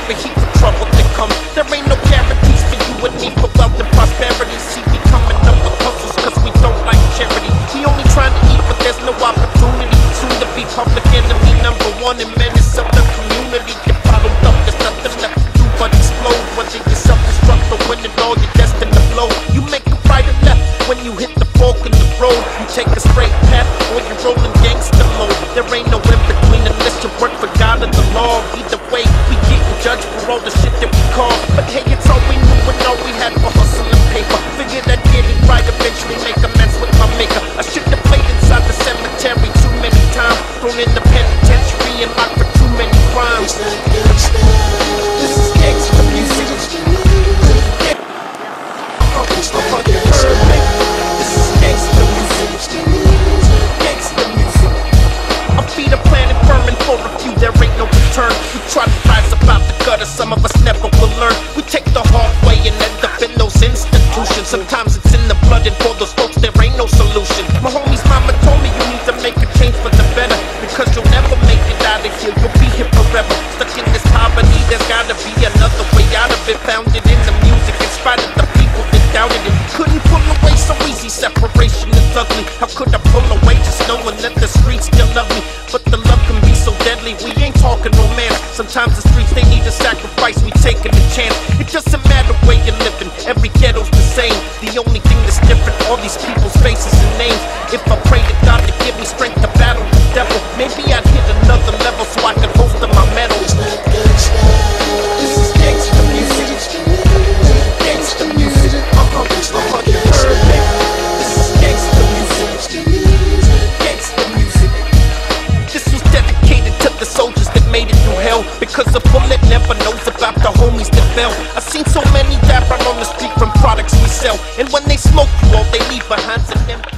overheat for trouble that comes. There ain't no guarantees for you and me for wealth and prosperity. See, we coming up with hustles cause we don't like charity. We only trying to eat, but there's no opportunity. Soon to be public enemy #1 and menace of the community. Get bottled up, there's nothing left to do but explode. Whether you're self-destruct or win it all, you're destined to blow. You make a right or left when you hit the fork in the road. You take a straight path or you're rolling gangster mode. There ain't no in between unless you work for God and the law. Either way, we getting judged for all the shit that we call. But hey, it's all we knew and all we had for hustle and paper. Figured I'd get it right, eventually make amends with my maker. I should have played inside the cemetery too many times. Thrown in the penitentiary and locked for too many crimes. This is gangsta music. This is gangsta music. Gangsta music. Our feet are planted firm and for a few there ain't no return. We try to rise about the gutter, some of us never will learn. We take the hard way and end up in those institutions. Sometimes it's in the blood and for those folks there ain't no solution. My homie's mama told me you need to make a change for the better, because you'll never make it out of here, you'll be here forever. Stuck in this poverty, there's gotta be another way out of it. Found it in the music in spite of the people that doubted it. Couldn't pull away so easy, separation is ugly. How could I pull away just knowing that the streets still love me? But the love can be so deadly, we ain't talking romance. Sometimes the streets, they need a sacrifice, we taking a chance. It doesn't matter where you're living, every ghetto's the same. The only thing that's different, all these people's faces and names. If I pray to God to give me strength to battle the devil, maybe I'd hit another level so I could holster my medals. This is gangsta music. Gangsta music. You heard me. This is gangsta music. Gangsta music. This was dedicated to the soldiers that made it through hell, because a bullet never knows about the homies that fell. I've seen so many die out on the street from products we sell, and when they smoke you, all they leave behind's an empty